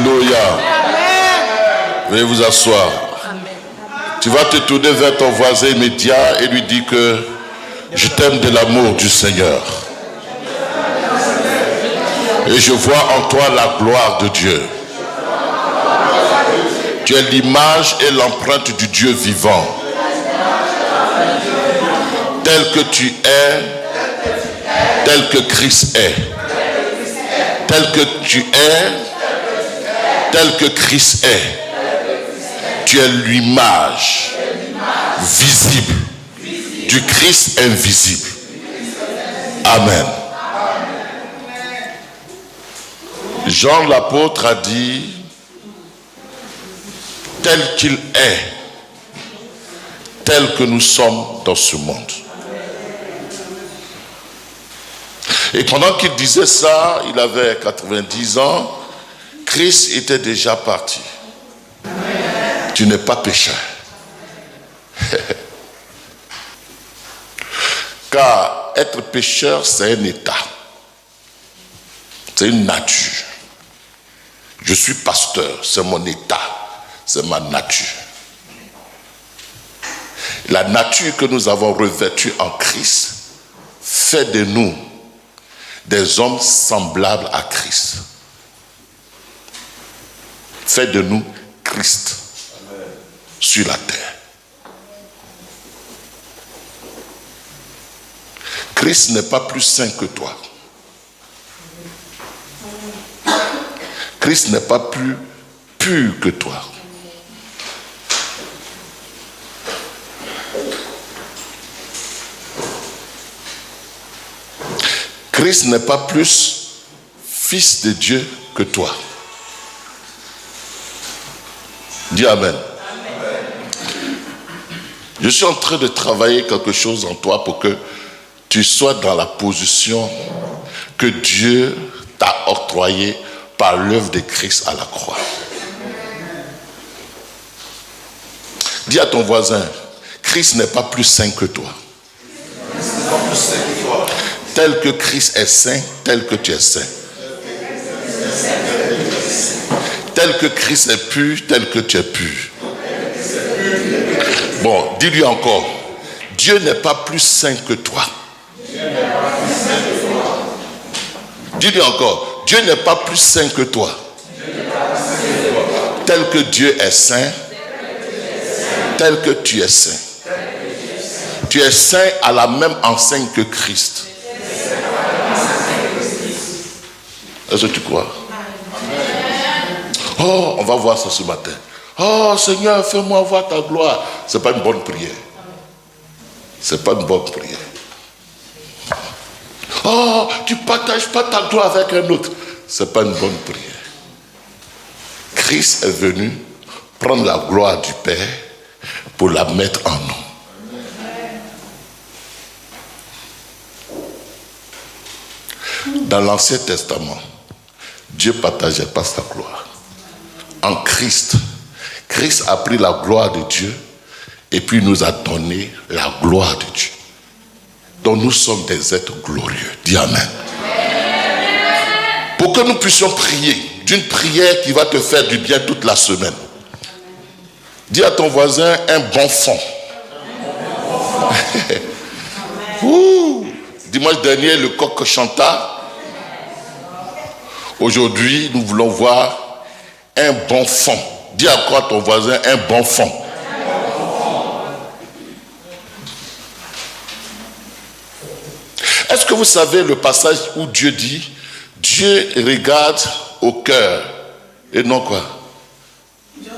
Alléluia. Veuillez vous asseoir. Tu vas te tourner vers ton voisin immédiat et lui dire que je t'aime de l'amour du Seigneur. Et je vois en toi la gloire de Dieu. Tu es l'image et l'empreinte du Dieu vivant. Tel que tu es, tel que Christ est. Tel que tu es, tel que Christ est. Tu es l'image visible du Christ invisible. Amen. Jean l'apôtre a dit, tel qu'il est, tel que nous sommes dans ce monde. Et pendant qu'il disait ça, il avait 90 ans, Christ était déjà parti. Tu n'es pas pécheur. Car être pécheur, c'est un état. C'est une nature. Je suis pasteur, c'est mon état, c'est ma nature. La nature que nous avons revêtue en Christ fait de nous des hommes semblables à Christ. Fait de nous Christ sur la terre. Christ n'est pas plus saint que toi. Christ n'est pas plus pur que toi. Christ n'est pas plus fils de Dieu que toi. Dis Amen. Je suis en train de travailler quelque chose en toi pour que tu sois dans la position que Dieu t'a octroyée par l'œuvre de Christ à la croix. Dis à ton voisin, Christ n'est pas plus saint que toi. Tel que Christ est saint, tel que tu es saint. Tel que Christ est pur, tel que tu es pur. Bon, dis-lui encore, Dieu n'est pas plus saint que toi. Dis-lui encore, Dieu n'est pas plus saint que toi. Tel que Dieu est saint, tel que tu es saint. Tu es saint à la même enseigne que Christ. Est-ce que tu crois? Oh, on va voir ça ce matin. Oh Seigneur, fais-moi voir ta gloire. Ce n'est pas une bonne prière. Ce n'est pas une bonne prière. Oh, tu ne partages pas ta gloire avec un autre. Ce n'est pas une bonne prière. Christ est venu prendre la gloire du Père pour la mettre en nous. Dans l'Ancien Testament, Dieu ne partageait pas sa gloire. En Christ, Christ a pris la gloire de Dieu et puis nous a donné la gloire de Dieu. Donc nous sommes des êtres glorieux. Dis Amen. Pour que nous puissions prier d'une prière qui va te faire du bien toute la semaine. Dis à ton voisin un bon fond. Dimanche dernier, le coq chanta. Aujourd'hui, nous voulons voir un bon fond. Dis encore à ton voisin un bon fond. Est-ce que vous savez le passage où Dieu dit, Dieu regarde au cœur et non quoi?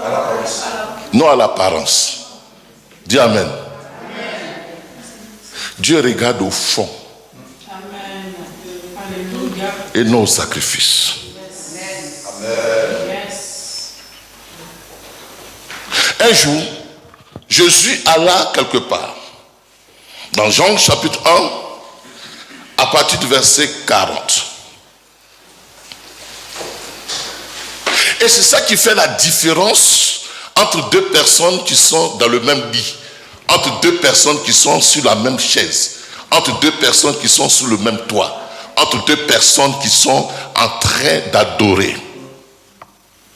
À l'apparence. Non à l'apparence. Dis Amen. Dieu regarde au fond. Amen. Et non au sacrifice. Amen. Un jour, Jésus alla quelque part. Dans Jean chapitre 1, à partir du verset 40. Et c'est ça qui fait la différence entre deux personnes qui sont dans le même lit, entre deux personnes qui sont sur la même chaise, entre deux personnes qui sont sous le même toit, entre deux personnes qui sont en train d'adorer.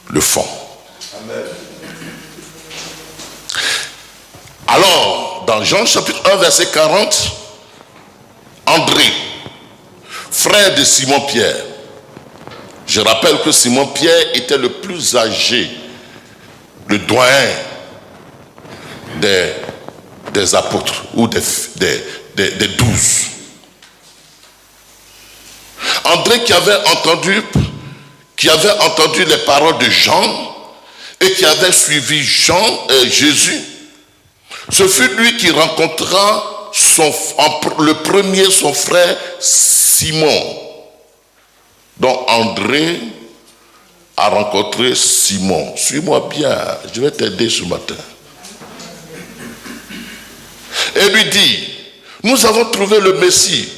le fond. Amen. Alors, dans Jean chapitre 1, verset 40, André, frère de Simon-Pierre. Je rappelle que Simon-Pierre était le plus âgé, le doyen des apôtres ou des 12. André qui avait entendu les paroles de Jean et qui avait suivi Jésus, ce fut lui qui rencontra le premier son frère Simon. Donc André a rencontré Simon. Suis-moi bien, je vais t'aider ce matin. Et lui dit, nous avons trouvé le Messie,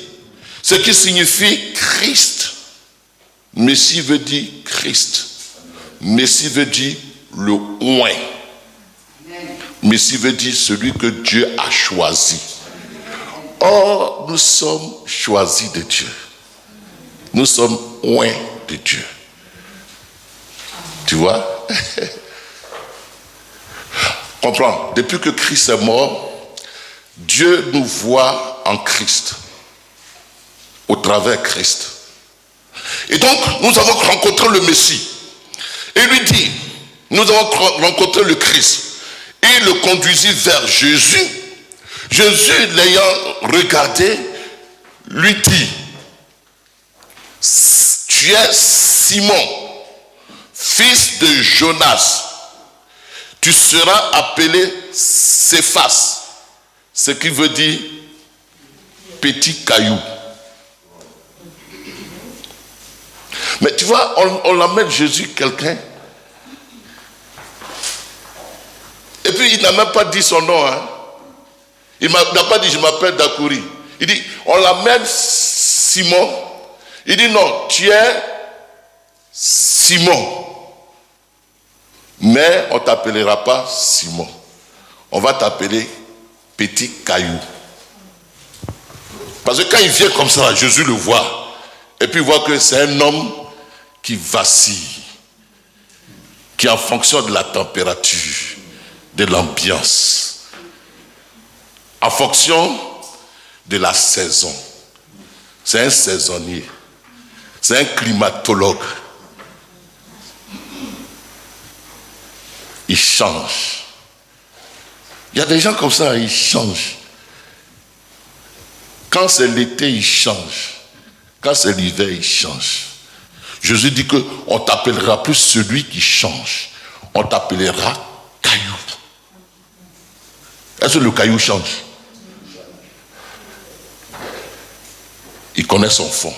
ce qui signifie Christ. Messie veut dire Christ. Messie veut dire le oint. Messie veut dire celui que Dieu a choisi. Or, nous sommes choisis de Dieu. Nous sommes oints de Dieu. Tu vois? Comprends, depuis que Christ est mort, Dieu nous voit en Christ, au travers Christ. Et donc, nous avons rencontré le Messie. Et lui dit, nous avons rencontré le Christ. Et il le conduisit vers Jésus. Jésus, l'ayant regardé, lui dit, tu es Simon, fils de Jonas. Tu seras appelé Céphas, ce qui veut dire petit caillou. Mais tu vois, on appelle Jésus quelqu'un. Et puis il n'a même pas dit son nom. Hein. Il n'a pas dit je m'appelle Dakouri. Il dit, on l'appelle Simon. Il dit non, tu es Simon. Mais on ne t'appellera pas Simon. On va t'appeler petit caillou. Parce que quand il vient comme ça, Jésus le voit. Et puis il voit que c'est un homme qui vacille. Qui en fonction de la température, de l'ambiance, en fonction de la saison. C'est un saisonnier. C'est un climatologue. Il change. Il y a des gens comme ça, ils changent. Quand c'est l'été, ils changent. Quand c'est l'hiver, ils changent. Jésus dit qu'on ne t'appellera plus celui qui change. On t'appellera caillou. Est-ce que le caillou change? Il connaît son fond.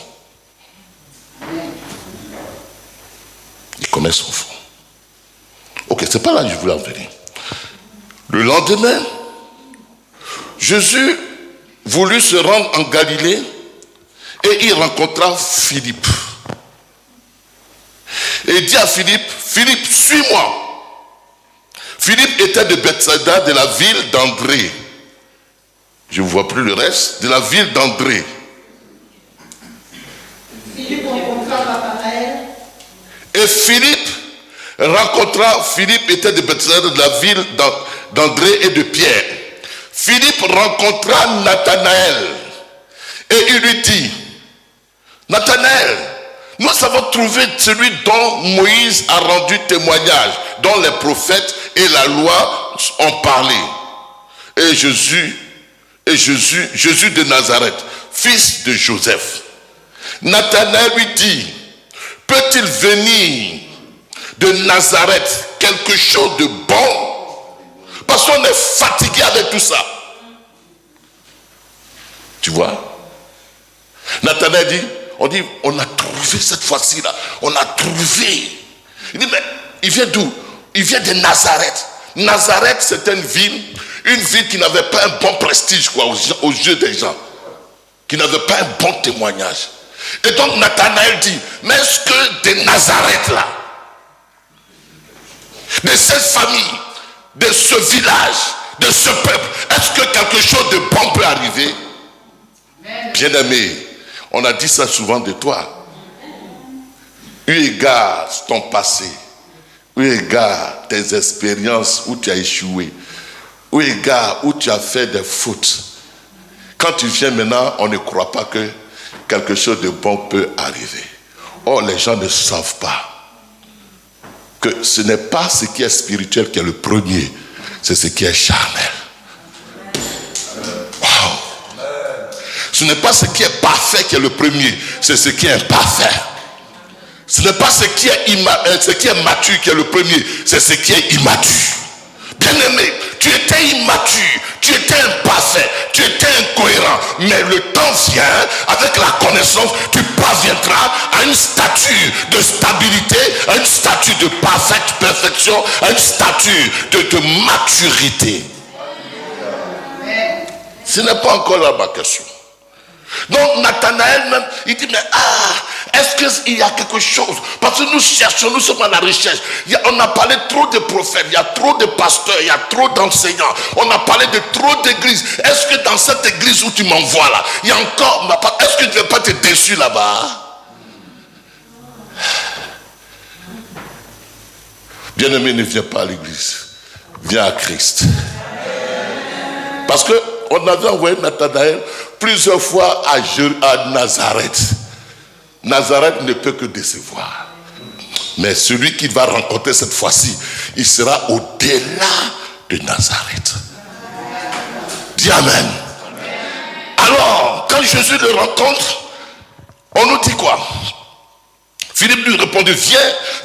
Il connaît son fond. Ok, c'est pas là que je voulais en venir. Le lendemain, Jésus voulut se rendre en Galilée et il rencontra Philippe. Et il dit à Philippe, Philippe, suis-moi. Philippe était de Bethsaïda, de la ville d'André. Je ne vois plus le reste. De la ville d'André. Philippe rencontra Nathanaël. Et Philippe était de Bethsaïda, de la ville d'André et de Pierre. Philippe rencontra Nathanaël. Et il lui dit, Nathanaël, nous avons trouvé celui dont Moïse a rendu témoignage, dont les prophètes et la loi ont parlé. Et Jésus de Nazareth, fils de Joseph. Nathanaël lui dit, peut-il venir de Nazareth quelque chose de bon? Parce qu'on est fatigué avec tout ça. Tu vois? Nathanaël dit, on a trouvé cette fois-ci là. On a trouvé. Il dit, mais il vient d'où? Il vient de Nazareth. Nazareth, c'était une ville qui n'avait pas un bon prestige quoi, aux yeux des gens. Qui n'avait pas un bon témoignage. Et donc Nathanaël dit, mais est-ce que de Nazareth là, de cette famille, de ce village, de ce peuple, est-ce que quelque chose de bon peut arriver? Bien-aimé, on a dit ça souvent de toi. Eu égard ton passé, Où égard tes expériences où tu as échoué? Où égard où tu as fait des fautes? Quand tu viens maintenant, on ne croit pas que quelque chose de bon peut arriver. Or, les gens ne savent pas que ce n'est pas ce qui est spirituel qui est le premier, c'est ce qui est charnel. Wow. Ce n'est pas ce qui est parfait qui est le premier, c'est ce qui est imparfait. Ce n'est pas ce qui est mature qui est le premier, c'est ce qui est immature. Bien-aimé, tu étais immature, tu étais imparfait, tu étais incohérent, mais le temps vient, avec la connaissance, tu parviendras à une stature de stabilité, à une stature de perfection, à une stature de maturité. Ce n'est pas encore là ma question. Donc Nathanaël même, il dit, mais est-ce qu'il y a quelque chose? Parce que nous cherchons, nous sommes à la recherche. On a parlé trop de prophètes, il y a trop de pasteurs, il y a trop d'enseignants. On a parlé de trop d'églises. Est-ce que dans cette église où tu m'envoies là, il y a encore, est-ce que tu ne vas pas te déçu là-bas? Bien-aimé, ne viens pas à l'église. Viens à Christ. Parce que on avait envoyé Nathanaël plusieurs fois à Nazareth. Nazareth ne peut que décevoir. Mais celui qu'il va rencontrer cette fois-ci, il sera au-delà de Nazareth. Dis Amen. Alors, quand Jésus le rencontre, on nous dit quoi? Philippe lui répondit,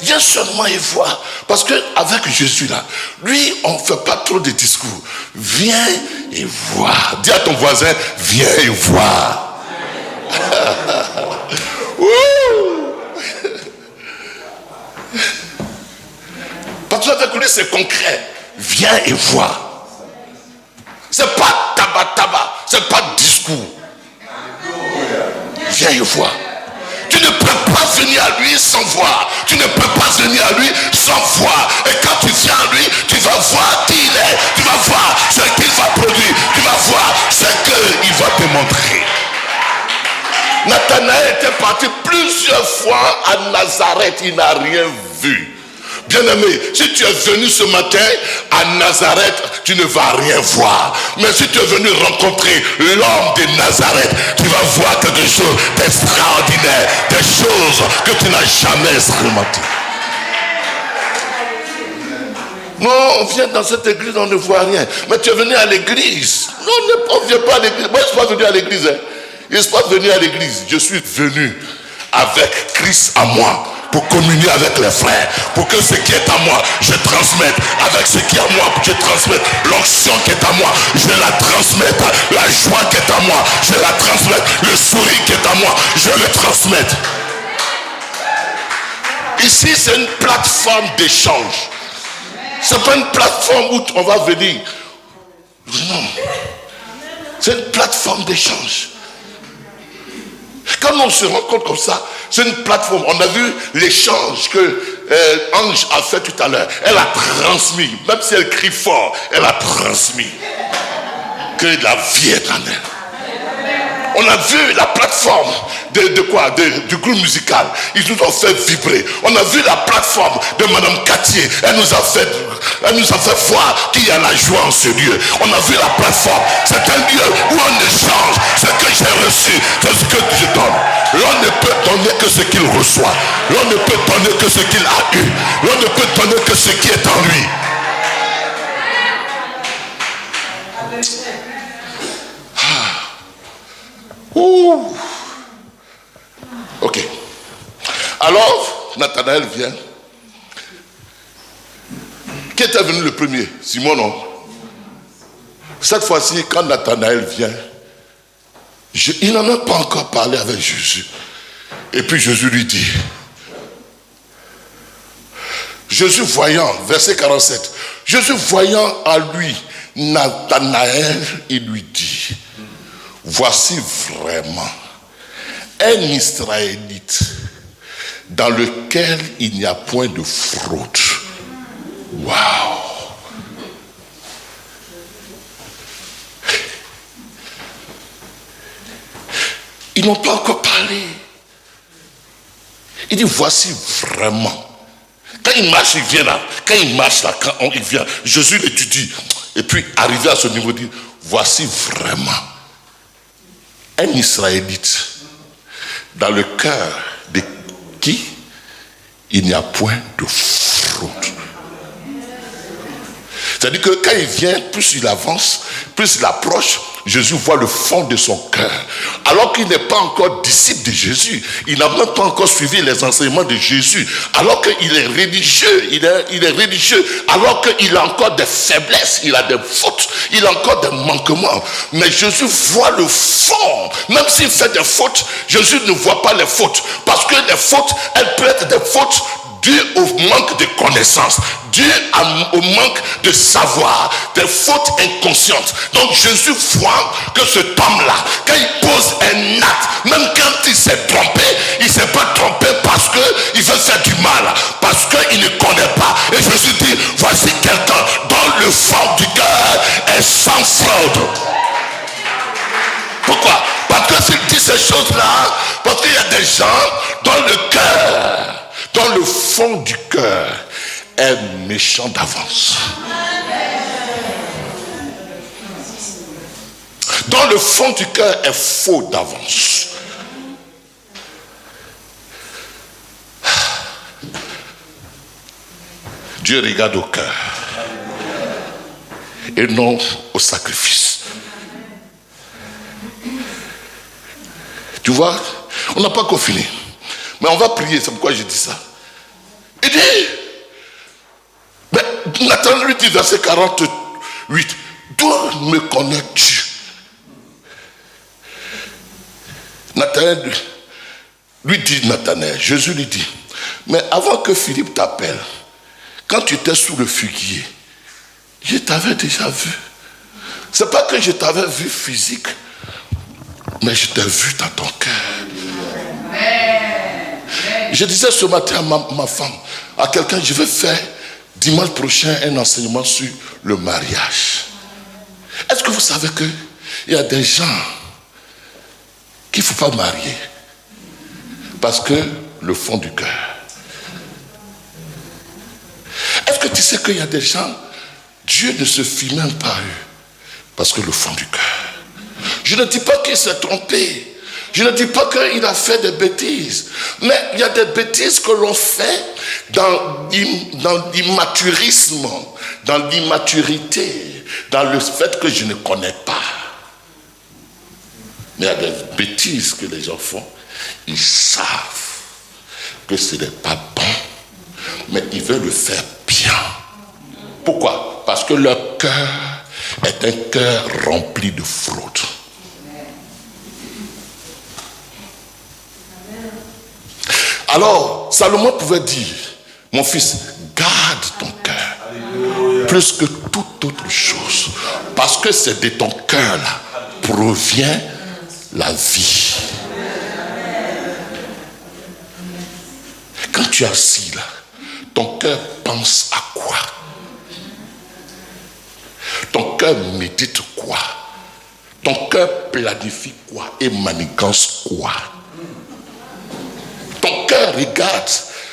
viens seulement et vois. Parce qu'avec Jésus là, lui, on ne fait pas trop de discours. Viens et vois. Dis à ton voisin, viens et vois. Parce qu'avec lui, c'est concret. Viens et vois. C'est pas tabac, c'est pas discours. Viens et vois. Tu ne peux pas venir à lui sans voir. Tu ne peux pas venir à lui sans voir. Et quand tu viens à lui, tu vas voir qui il est. Tu vas voir ce qu'il va produire. Tu vas voir ce qu'il va te montrer. Nathanaël était parti plusieurs fois à Nazareth. Il n'a rien vu. Bien-aimé, si tu es venu ce matin à Nazareth, tu ne vas rien voir. Mais si tu es venu rencontrer l'homme de Nazareth, tu vas voir quelque chose d'extraordinaire, des choses que tu n'as jamais expérimentées. Non, on vient dans cette église, on ne voit rien. Mais tu es venu à l'église. Non, on ne vient pas à l'église. Moi, je ne suis pas venu à l'église. Je ne suis pas venu à l'église. Je suis venu avec Christ à moi, pour communier avec les frères, pour que ce qui est à moi, je transmette. Avec ce qui est à moi, je transmette. L'onction qui est à moi, je la transmette. La joie qui est à moi, je la transmette. Le sourire qui est à moi, je le transmette. Ici, c'est une plateforme d'échange. Ce n'est pas une plateforme où on va venir. Non. C'est une plateforme d'échange. Quand on se rencontre comme ça, c'est une plateforme. On a vu l'échange que Ange a fait tout à l'heure. Elle a transmis, même si elle crie fort, elle a transmis que la vie est en elle. On a vu la plateforme du groupe musical. Ils nous ont fait vibrer. On a vu la plateforme de Madame Cattier. Elle nous a fait voir qu'il y a la joie en ce lieu. On a vu la plateforme. C'est un lieu où on échange. Ce que j'ai reçu, c'est ce que je donne. L'on ne peut donner que ce qu'il reçoit. L'on ne peut donner que ce qu'il a eu. L'on ne peut donner que ce qui est en lui. Ouh. Ok. Alors, Nathanaël vient. Qui était venu le premier? Simon, non? Cette fois-ci, quand Nathanaël vient, il n'en a pas encore parlé avec Jésus. Et puis Jésus lui dit, Jésus voyant, verset 47, Jésus voyant à lui Nathanaël, il lui dit, voici vraiment un Israélite dans lequel il n'y a point de fraude. Waouh! Ils n'ont pas encore parlé. Il dit, voici vraiment Quand il marche, il vient là. Quand il marche là, il vient, Jésus l'étudie. Et puis, arrivé à ce niveau, il dit, voici vraiment un Israélite dans le cœur de qui il n'y a point de fraude. C'est-à-dire que quand il vient, plus il avance, plus il approche, Jésus voit le fond de son cœur. Alors qu'il n'est pas encore disciple de Jésus, il n'a même pas encore suivi les enseignements de Jésus. Alors qu'il est religieux, il est religieux, alors qu'il a encore des faiblesses, il a des fautes, il a encore des manquements. Mais Jésus voit le fond. Même s'il fait des fautes, Jésus ne voit pas les fautes. Parce que les fautes, elles peuvent être des fautes dues au manque de connaissances, dues au manque de savoir, des fautes inconscientes. Donc Jésus voit que cet homme-là, quand il pose un acte, même quand il s'est trompé, il ne s'est pas trompé parce qu'il veut faire du mal, parce qu'il ne connaît pas. Et Jésus dit, voici quelqu'un dont le fond du cœur est sans fraude. Pourquoi? Parce que s'il dit ces choses-là, parce qu'il y a des gens dont le cœur, dans le fond du cœur, est méchant d'avance. Dans le fond du cœur est faux d'avance. Dieu regarde au cœur et non au sacrifice. Tu vois, on n'a pas encore fini. Mais on va prier, c'est pourquoi je dis ça. Il dit, mais Nathanaël lui dit, verset 48, d'où me connais-tu? Nathanaël lui dit, Jésus lui dit, mais avant que Philippe t'appelle, quand tu étais sous le figuier, je t'avais déjà vu. C'est pas que je t'avais vu physique, mais je t'ai vu dans ton cœur. Je disais ce matin à ma femme, à quelqu'un, je vais faire dimanche prochain un enseignement sur le mariage. Est-ce que vous savez qu'il y a des gens qu'il ne faut pas marier parce que le fond du cœur. Est-ce que tu sais qu'il y a des gens, Dieu ne se fie même pas à eux parce que le fond du cœur. Je ne dis pas qu'il s'est trompé. Je ne dis pas qu'il a fait des bêtises, mais il y a des bêtises que l'on fait dans l'immaturisme, dans l'immaturité, dans le fait que je ne connais pas. Mais il y a des bêtises que les gens font. Ils savent que ce n'est pas bon, mais ils veulent le faire bien. Pourquoi? Parce que leur cœur est un cœur rempli de fraude. Alors, Salomon pouvait dire, mon fils, garde ton cœur plus que toute autre chose. Parce que c'est de ton cœur-là provient la vie. Quand tu es assis là, ton cœur pense à quoi? Ton cœur médite quoi? Ton cœur planifie quoi et manigance quoi? Ton cœur regarde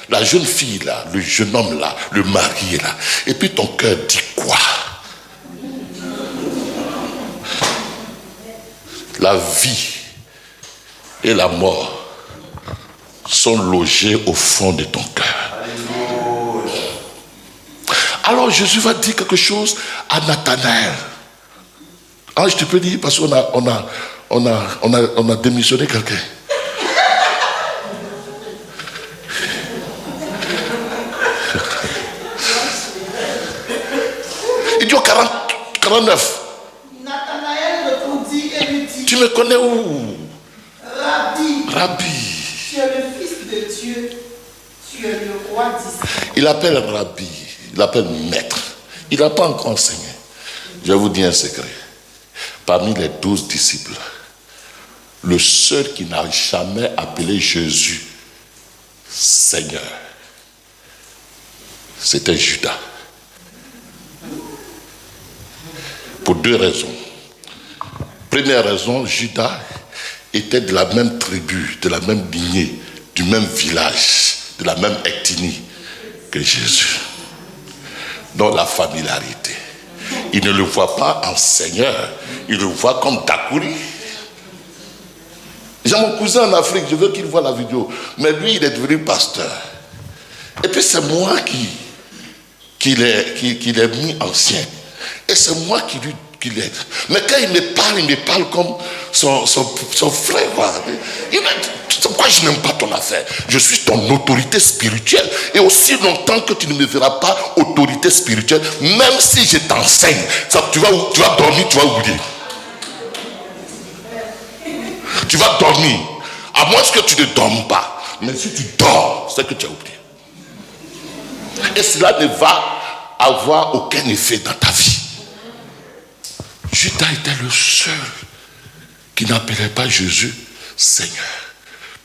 la jeune fille là, le jeune homme là, le marié là. Et puis ton cœur dit quoi? La vie et la mort sont logés au fond de ton cœur. Alors Jésus va dire quelque chose à Nathanaël. Ah, je te peux dire parce qu'on a démissionné quelqu'un. Il dit au 49. Nathanaël répondit et lui dit, tu me connais où? Rabbi, tu es le Fils de Dieu, tu es le roi d'Israël. Il appelle Rabbi, il appelle maître. Il n'a pas encore enseigné. Je vais vous dire un secret. Parmi les 12 disciples, le seul qui n'a jamais appelé Jésus Seigneur, c'était Judas. Pour deux raisons. Première raison, Judas était de la même tribu, de la même lignée, du même village, de la même ethnie que Jésus. Dans la familiarité. Il ne le voit pas en Seigneur, il le voit comme Dakouri. J'ai mon cousin en Afrique, je veux qu'il voie la vidéo. Mais lui, il est devenu pasteur. Et puis c'est moi qui l'ai mis ancien. Et c'est moi qui l'aide. Mais quand il me parle comme son frère. Il me dit, pourquoi je n'aime pas ton affaire? Je suis ton autorité spirituelle. Et aussi longtemps que tu ne me verras pas autorité spirituelle, même si je t'enseigne, tu vas dormir, tu vas oublier. Tu vas dormir. À moins que tu ne dormes pas. Mais si tu dors, c'est que tu as oublié. Et cela ne va avoir aucun effet dans ta vie. Judas était le seul qui n'appelait pas Jésus Seigneur.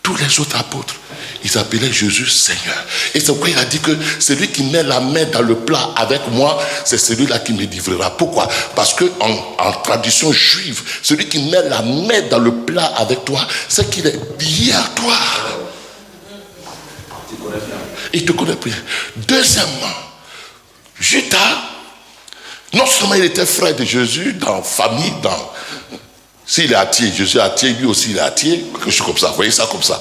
Tous les autres apôtres, ils appelaient Jésus Seigneur. Et c'est pourquoi il a dit que celui qui met la main dans le plat avec moi, c'est celui-là qui me livrera. Pourquoi? Parce que en tradition juive, celui qui met la main dans le plat avec toi, c'est qu'il est lié à toi. Il te connaît bien. Deuxièmement, Judas, non seulement il était frère de Jésus dans la famille, s'il est athée, Jésus est athée, lui aussi il est athée, quelque chose comme ça, vous voyez ça comme ça.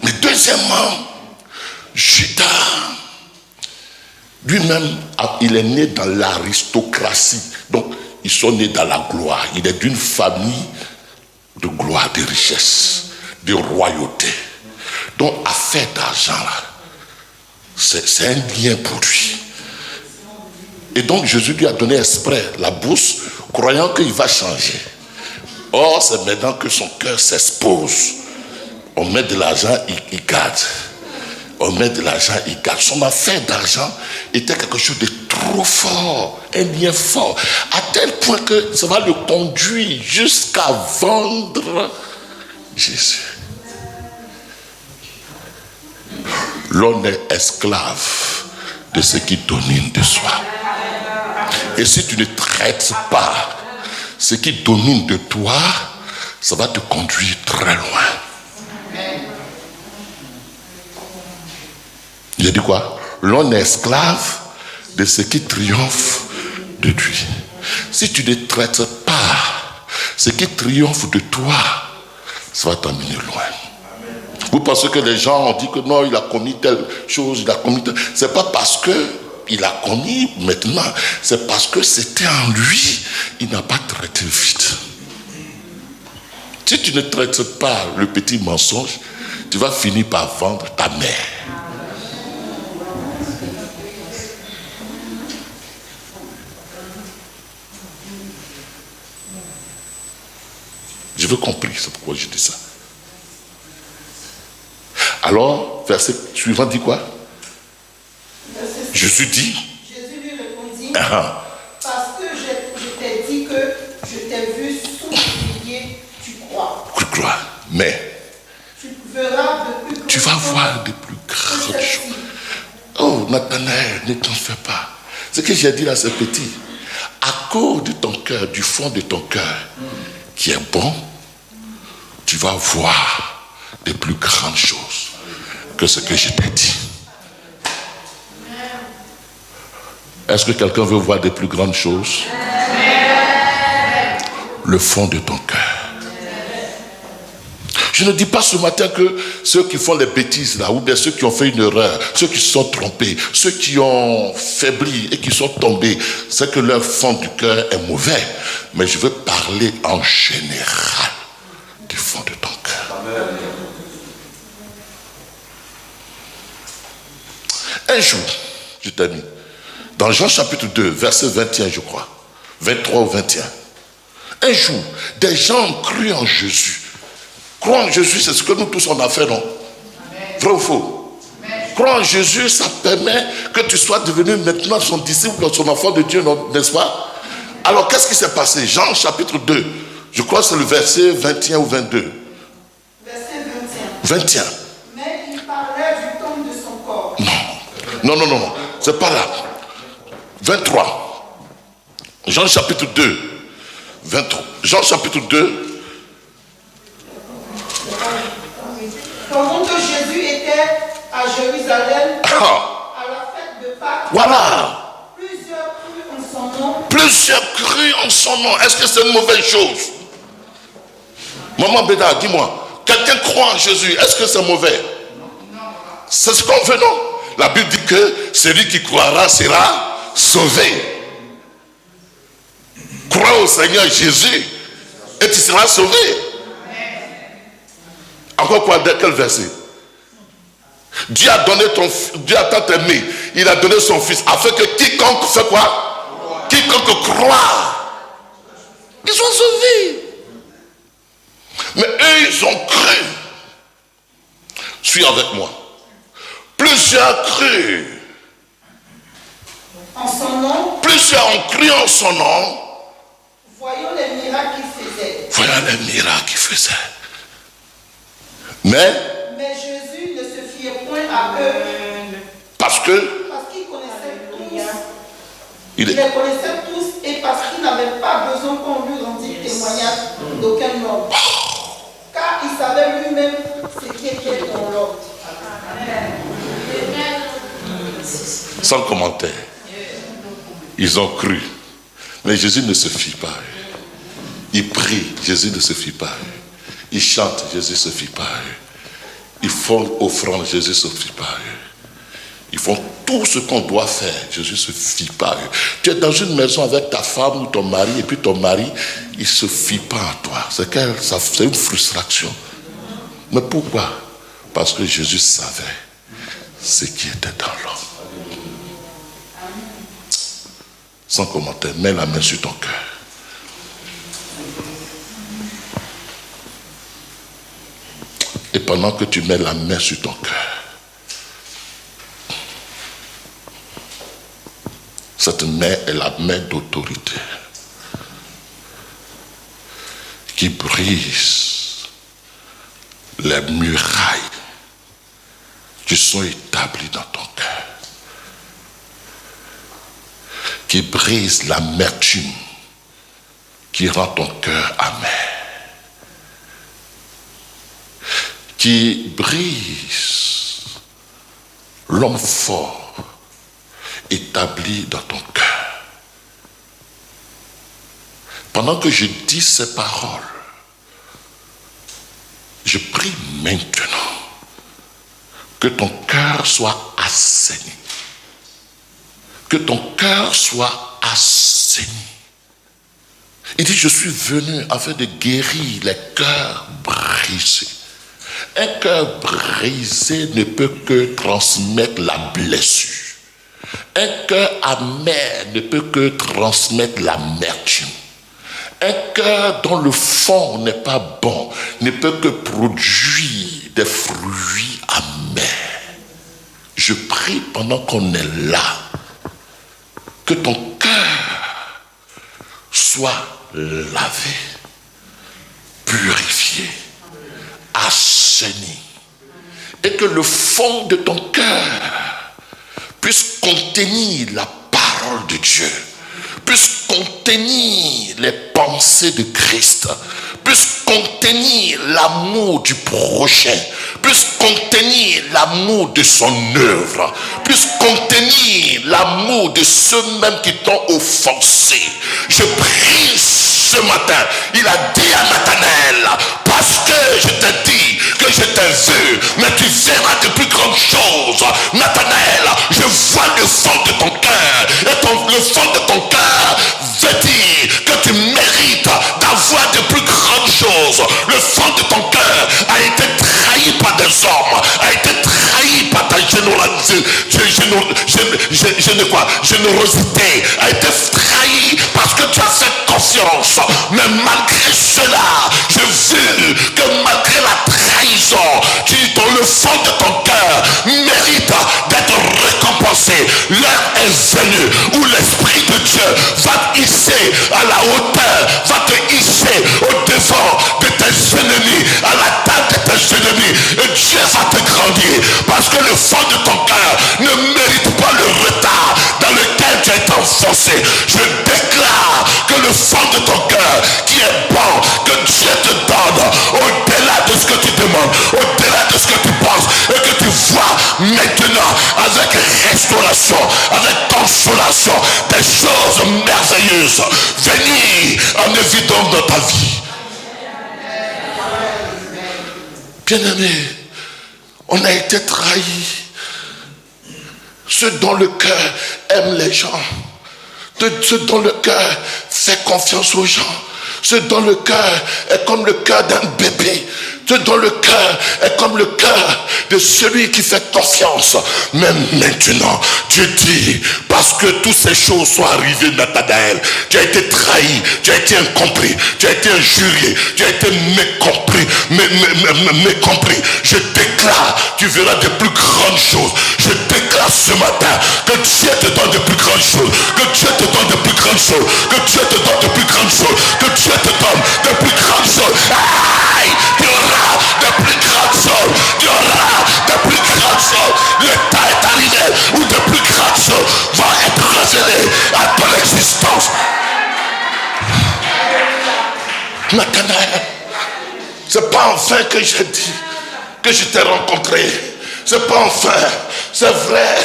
Mais deuxièmement, Judas, lui-même, il est né dans l'aristocratie. Donc, ils sont nés dans la gloire. Il est d'une famille de gloire, de richesse, de royauté. Donc, affaire d'argent, là, c'est un bien pour lui. Et donc, Jésus lui a donné exprès la bourse, croyant qu'il va changer. Or, c'est maintenant que son cœur s'expose. On met de l'argent, il garde. On met de l'argent, il garde. Son affaire d'argent était quelque chose de trop fort, un lien fort, à tel point que ça va le conduire jusqu'à vendre Jésus. L'homme est esclave de ce qui domine de soi. Et si tu ne traites pas ce qui domine de toi, ça va te conduire très loin. J'ai dit quoi? L'homme est esclave de ce qui triomphe de lui. Si tu ne traites pas ce qui triomphe de toi, ça va t'amener loin. Vous pensez que les gens ont dit que non, il a commis telle chose, il a commis telle... C'est pas parce que il a commis maintenant, c'est parce que c'était en lui, il n'a pas traité vite. Si tu ne traites pas le petit mensonge, tu vas finir par vendre ta mère. Je veux compris, c'est pourquoi je dis ça. Alors, verset suivant dit quoi? Jésus dit. Jésus lui répondit, parce que je t'ai dit que je t'ai vu souffrir, tu crois. Tu crois, mais tu verras de plus. Tu vas voir de plus grandes choses. Oh, Nathanaël, ne t'en fais pas. Ce que j'ai dit là, c'est petit. À cause de ton cœur, du fond de ton cœur, qui est bon, tu vas voir de plus grandes choses que ce que je t'ai dit. Est-ce que quelqu'un veut voir de plus grandes choses? Le fond de ton cœur. Je ne dis pas ce matin que ceux qui font les bêtises là, ou bien ceux qui ont fait une erreur, ceux qui se sont trompés, ceux qui ont faibli et qui sont tombés, c'est que leur fond du cœur est mauvais. Mais je veux parler en général du fond de ton cœur. Un jour, je t'ai mis, dans Jean chapitre 2, verset 21, je crois, 23 ou 21. Un jour, des gens ont cru en Jésus. Croire en Jésus, c'est ce que nous tous on a fait, non? Vrai ou faux? Croire en Jésus, ça permet que tu sois devenu maintenant son disciple, son enfant de Dieu, n'est-ce pas? Alors, qu'est-ce qui s'est passé? Jean chapitre 2, je crois que c'est le verset 21 ou 22. Verset 21. Mais il parlait du temps de son corps. Non, c'est pas là. 23. Jean chapitre 2. 23. Jean chapitre 2. Pendant que Jésus était à Jérusalem, à la Voilà. Plusieurs crus en son nom. Plusieurs crus en son nom. Est-ce que c'est une mauvaise chose? Maman Béda, dis-moi, quelqu'un croit en Jésus, est-ce que c'est mauvais? C'est ce qu'on veut, non? La Bible dit que celui qui croira sera sauvé. Crois au Seigneur Jésus et tu seras sauvé. Encore quoi? Quel verset? Dieu a donné Dieu a tant aimé, il a donné son fils afin que quiconque fait quoi? Quiconque croit, ils sont sauvés. Mais eux, ils ont cru. Suis avec moi. Plusieurs crus En son nom. Plusieurs ont cru en son nom. Voyons les miracles qu'il faisait. Voyons les miracles qu'il faisait. Mais Jésus ne se fiait point à eux. Parce qu'il connaissait tous. Il les connaissait tous et parce qu'il n'avait pas besoin qu'on lui rendît témoignage d'aucun ordre. Car il savait lui-même ce qui était dans l'ordre. Sans commentaire. Ils ont cru. Mais Jésus ne se fie pas. Ils prient, Jésus ne se fie pas. Ils chantent, Jésus ne se fie pas. Ils font offrande, Jésus ne se fie pas. Ils font tout ce qu'on doit faire, Jésus ne se fie pas. Tu es dans une maison avec ta femme ou ton mari, et puis ton mari, il ne se fie pas à toi. C'est une frustration. Mais pourquoi? Parce que Jésus savait ce qui était dans l'homme. Sans commentaire, mets la main sur ton cœur. Et pendant que tu mets la main sur ton cœur, cette main est la main d'autorité qui brise les murailles qui sont établies dans ton cœur, qui brise l'amertume qui rend ton cœur amer, qui brise l'homme fort établi dans ton cœur. Pendant que je dis ces paroles, je prie maintenant que ton cœur soit assaini. Que ton cœur soit assaini. Il dit, je suis venu afin de guérir les cœurs brisés. Un cœur brisé ne peut que transmettre la blessure. Un cœur amer ne peut que transmettre l'amertume. Un cœur dont le fond n'est pas bon ne peut que produire des fruits amers. Je prie pendant qu'on est là, que ton cœur soit lavé, purifié, assaini, et que le fond de ton cœur puisse contenir la parole de Dieu, puisse contenir les pensées de Christ, puisse contenir l'amour du prochain, puisse contenir l'amour de son œuvre, puisse contenir l'amour de ceux-mêmes qui t'ont offensé. Je prie ce matin, il a dit à Nathanaël, parce que je t'ai dit que je t'ai vu, mais tu verras de plus grandes choses. Nathanaël, je vois le fond de ton cœur, et le fond de ton cœur veut dire que tu mérites d'avoir de plus grandes choses. Le fond de ton cœur a été trahi par des hommes, a été trahi par ta générosité, a été trahi parce que tu as fait confiance. Mais malgré cela, je veux que malgré la trahison, dans le fond de ton cœur mérite d'être récompensé. L'heure est venue où l'Esprit de Dieu va te hisser à la hauteur, va te hisser au devant de tes ennemis, à la table de tes ennemis, et Dieu va te grandir, parce que le fond de ton cœur ne mérite pas le retard dans lequel tu as été enfoncé. Je déclare que le fond de ton cœur qui est bon, que Dieu te donne au-delà de ce que tu demandes, au-delà de ce que tu penses, et que tu vois maintenant avec restauration, avec consolation, des choses merveilleuses venir en évidence dans ta vie. Bien-aimé, on a été trahis. Ceux dont le cœur aime les gens, ceux dont le cœur fait confiance aux gens, ceux dont le cœur est comme le cœur d'un bébé, ceux dont le cœur est comme le cœur de celui qui fait confiance. Mais maintenant, Dieu dit, parce que toutes ces choses sont arrivées, Nathanaël, tu as été trahi, tu as été incompris, tu as été injurié, tu as été mécompris, mécompris. Je déclare, tu verras de plus grandes choses. Je déclare ce matin que Dieu te donne de plus grandes choses, que Dieu te donne de plus grandes choses, que Dieu te donne de plus grandes choses, que Dieu te donne de plus grandes choses. Aïe, tu auras de plus grandes choses, tu auras de plus grandes choses. Le temps est arrivé où de plus grandes choses vont être révélées à ton existence. Nathanaël, c'est pas enfin que j'ai dit que je t'ai rencontré. C'est pas enfin. C'est vrai,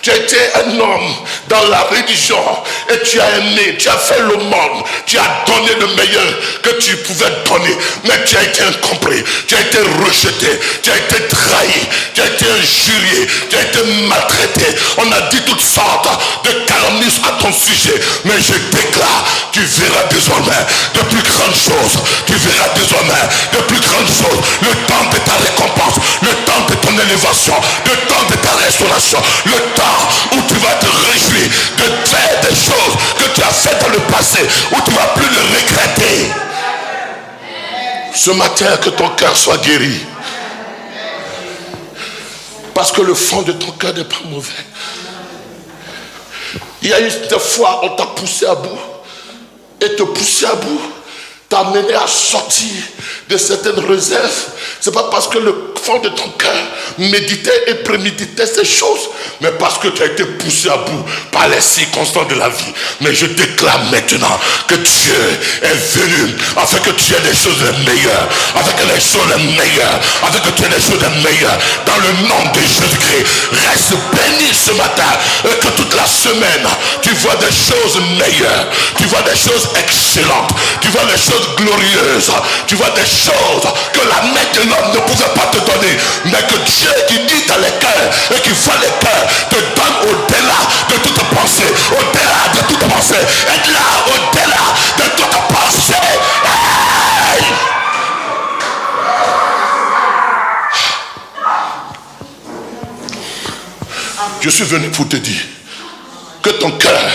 tu as été un homme dans la religion et tu as aimé, tu as fait le monde, tu as donné le meilleur que tu pouvais donner, mais tu as été incompris, tu as été rejeté, tu as été trahi, tu as été injurié, tu as été maltraité. On a dit toutes sortes de calomnies à ton sujet, mais je déclare, tu verras désormais de plus grandes choses, tu verras désormais de plus grandes choses. Le temps de ta récompense, le temps de ton élévation, le temps de ta restauration, le temps où tu vas te réjouir de faire des choses que tu as faites dans le passé, où tu ne vas plus le regretter. Ce matin, que ton cœur soit guéri. Parce que le fond de ton cœur n'est pas mauvais. Il y a eu des fois, on t'a poussé à bout. Et te pousser à bout t'a amené à sortir de certaines réserves. C'est pas parce que le fond de ton cœur méditait et préméditait ces choses, mais parce que tu as été poussé à bout par les circonstances de la vie. Mais je déclare maintenant que Dieu est venu afin que tu aies des choses meilleures, afin que les choses meilleures, afin que tu aies des choses meilleures. Dans le nom de Jésus-Christ, reste béni ce matin et que toute la semaine tu vois des choses meilleures, tu vois des choses excellentes, tu vois des choses glorieuses, tu vois des choses que la main de l'homme ne pouvait pas te donner, mais que Dieu qui dit dans les cœurs et qui voit les cœurs te donne au-delà de toute pensée, au-delà de toute pensée, et là au-delà de toute pensée. Hey! Je suis venu pour te dire que ton cœur,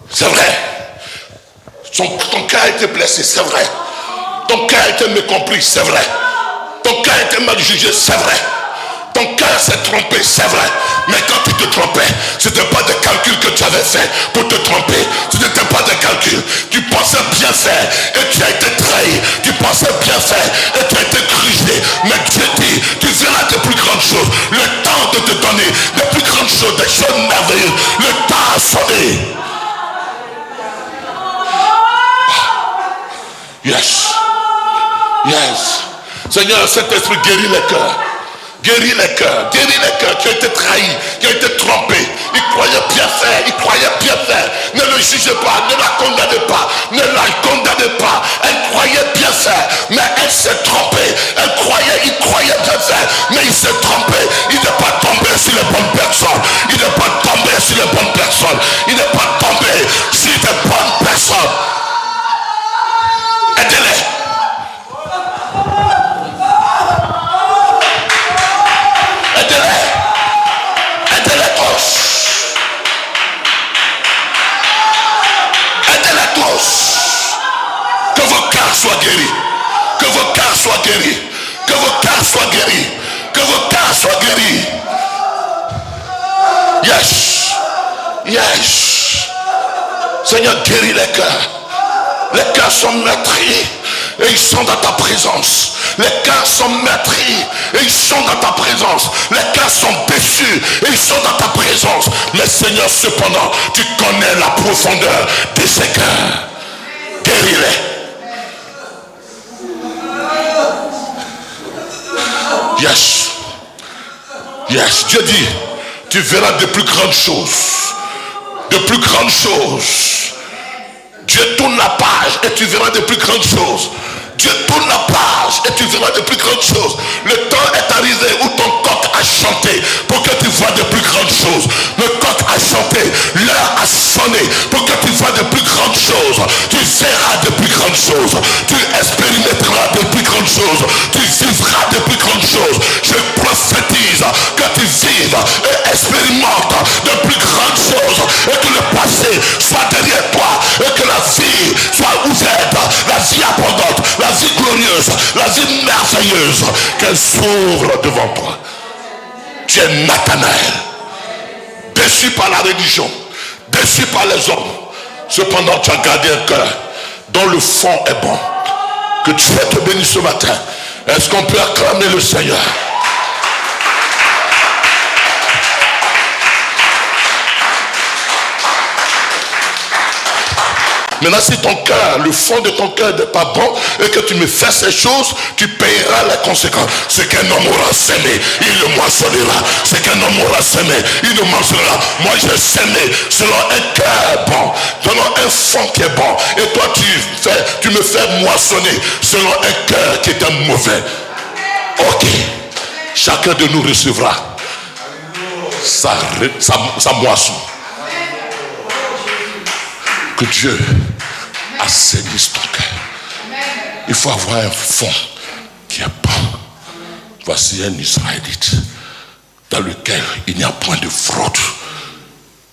c'est vrai, ton cœur a été blessé, c'est vrai. Ton cœur a été mécompris, c'est vrai. Ton cœur a été mal jugé, c'est vrai. Ton cœur s'est trompé, c'est vrai. Mais quand tu te trompais, ce n'était pas des calculs que tu avais fait pour te tromper. Ce n'était pas des calculs. Tu pensais bien faire et tu as été trahi. Tu pensais bien faire et tu as été grugé. Mais Dieu dit, tu verras de plus grandes choses. Le temps de te donner de plus grandes choses, des choses merveilleuses. Le temps a sonné. Yes. Yes. Seigneur, cet esprit guérit les cœurs. Guéris les cœurs, guéris les cœurs qui ont été trahis, qui ont été trompés. Ils croyaient bien faire, ils croyaient bien faire. Ne le jugez pas, ne la condamnez pas, ne la condamnez pas. Elle croyait bien faire, mais elle s'est trompée. Elle croyait, il croyait bien faire, mais il s'est trompé. Il n'est pas tombé sur les bonnes personnes. Il n'est pas tombé sur les bonnes personnes. Il n'est pas tombé sur les bonnes personnes. Aidez-les. Aidez-les tous. Aidez-les tous. Que vos cœurs soient guéris. Que vos cœurs soient guéris. Que vos cœurs soient guéris. Que vos cœurs soient guéris. Yes. Yes. Seigneur, guéris les cœurs. Les cœurs sont meurtris et ils sont dans ta présence. Les cœurs sont meurtris et ils sont dans ta présence. Les cœurs sont déçus et ils sont dans ta présence. Mais Seigneur, cependant, tu connais la profondeur de ces cœurs. Guéris-les. Yes. Yes. Dieu dit, tu verras de plus grandes choses. De plus grandes choses. Dieu tourne la page et tu verras de plus grandes choses. Dieu tourne la page et tu verras de plus grandes choses. Le temps est arrivé où ton coq a chanté pour que tu vois de plus grandes choses. Le coq a chanté, l'heure a sonné pour que tu vois de plus grandes choses. Tu verras de plus grandes choses. Tu expérimenteras de plus grandes choses. Tu vivras de plus grandes choses. Je prophétise que tu vives et expérimentes de plus grandes choses et que le passé soit derrière toi et que la vie soit ouverte, la vie abondante, la vie glorieuse, la vie merveilleuse qu'elle s'ouvre devant toi. Tu es Nathanaël, déçu par la religion, déçu par les hommes. Cependant, tu as gardé un cœur dont le fond est bon. Que Dieu te bénisse ce matin. Est-ce qu'on peut acclamer le Seigneur? Maintenant, si ton cœur, le fond de ton cœur n'est pas bon et que tu me fais ces choses, tu payeras les conséquences. Ce qu'un homme aura semé, il le moissonnera. Ce qu'un homme aura semé, il le moissonnera. Moi, j'ai semé selon un cœur bon, selon un fond qui est bon. Et toi, tu me fais moissonner selon un cœur qui est un mauvais. Ok. Chacun de nous recevra sa moisson. Que Dieu assainisse ton cœur. Il faut avoir un fond qui est bon. Voici un Israélite dans lequel il n'y a point de fraude.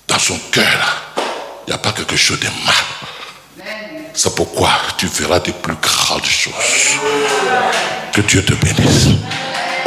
Dans son cœur, il n'y a pas quelque chose de mal. C'est pourquoi tu verras de plus grandes choses. Que Dieu te bénisse.